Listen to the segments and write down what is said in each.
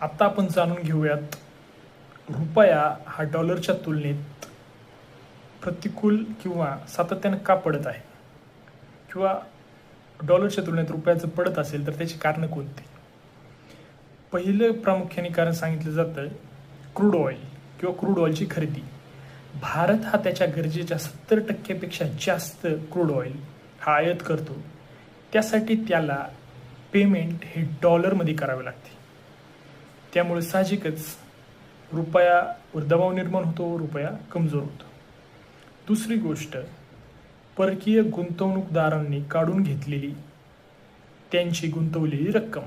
आता आपण जाणून घेऊयात रुपया हा डॉलरच्या तुलनेत प्रतिकूल किंवा सातत्यानं का पडत आहे, किंवा डॉलरच्या तुलनेत रुपयाचं पडत असेल तर त्याची कारणं कोणती. पहिलं प्रामुख्याने कारण सांगितलं जातं क्रूड ऑइल किंवा क्रूड ऑइलची खरेदी. भारत हा त्याच्या गरजेच्या 70% जास्त क्रूड ऑइल हा आयात करतो. त्यासाठी त्याला पेमेंट हे डॉलरमध्ये करावे लागते. त्यामुळे साहजिकच रुपयावर दबाव निर्माण होतो, रुपया कमजोर होतो. दुसरी गोष्ट, परकीय गुंतवणूकदारांनी काढून घेतलेली त्यांची गुंतवलेली रक्कम,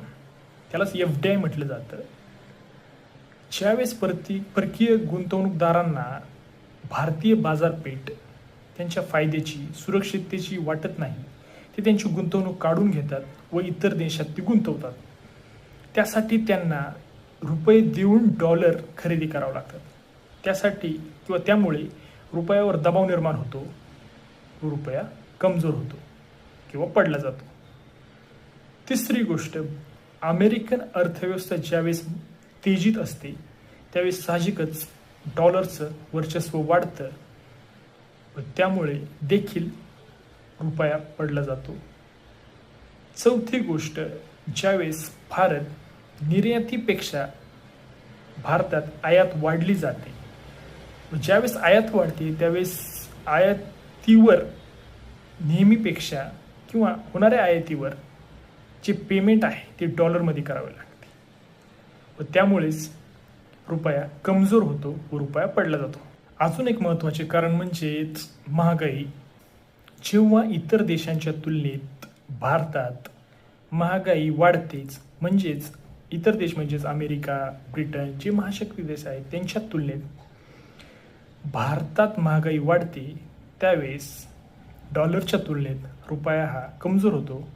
त्यालाच FDI म्हटलं जातं. ज्यावेळेस परकीय गुंतवणूकदारांना भारतीय बाजारपेठ त्यांच्या फायद्याची, सुरक्षिततेची वाटत नाही, ते त्यांची गुंतवणूक काढून घेतात व इतर देशात ती गुंतवतात. त्यासाठी त्यांना रुपये देऊन डॉलर खरेदी करावं लागतात. त्यासाठी किंवा त्यामुळे रुपयावर दबाव निर्माण होतो, रुपया कमजोर होतो किंवा पडला जातो. तिसरी गोष्ट, अमेरिकन अर्थव्यवस्था ज्यावेळेस तेजीत असते त्यावेळेस साहजिकच डॉलरचं वर्चस्व वाढतं व त्यामुळे देखील रुपया पडला जातो. चौथी गोष्ट, ज्यावेळेस भारत निर्यातीपेक्षा भारतात आयात वाढली जाते व ज्यावेळेस आयात वाढते त्यावेळेस आयातीवर नेहमीपेक्षा किंवा होणाऱ्या आयातीवर जे पेमेंट आहे ते डॉलरमध्ये करावे लागते व त्यामुळेच रुपया कमजोर होतो व रुपया पडला जातो. अजून एक महत्त्वाचे कारण म्हणजेच महागाई. जेव्हा इतर देशांच्या तुलनेत भारतात महागाई वाढतेच, म्हणजेच इतर देश म्हणजेच अमेरिका, ब्रिटन जे महाशक्ती देश आहेत त्यांच्या तुलनेत भारतात महागाई वाढते, त्यावेळेस डॉलरच्या तुलनेत रुपया हा कमजोर होतो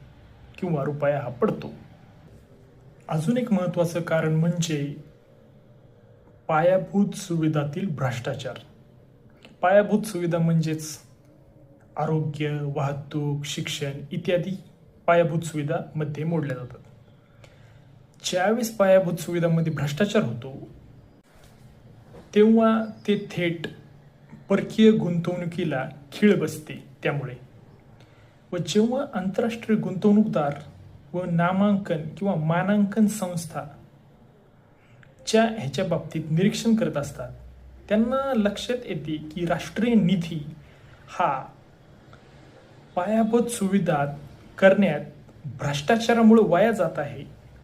किंवा रुपया हा पडतो. अजून एक महत्त्वाचं कारण म्हणजे पायाभूत सुविधातील भ्रष्टाचार. पायाभूत सुविधा म्हणजेच आरोग्य, वाहतूक, शिक्षण इत्यादी पायाभूत सुविधामध्ये मोडल्या जातात. ज्यावेळेस पायाभूत सुविधांमध्ये भ्रष्टाचार होतो तेव्हा ते थेट परकीय गुंतवणुकीला खीळ बसते. त्यामुळे व जेव्हा आंतरराष्ट्रीय गुंतवणूकदार व नामांकन किंवा मानांकन संस्था च्या ह्याच्या बाबतीत निरीक्षण करत असतात, त्यांना लक्षात येते की राष्ट्रीय निधी हा पायाभूत सुविधा करण्यात भ्रष्टाचारामुळे वाया जात आहे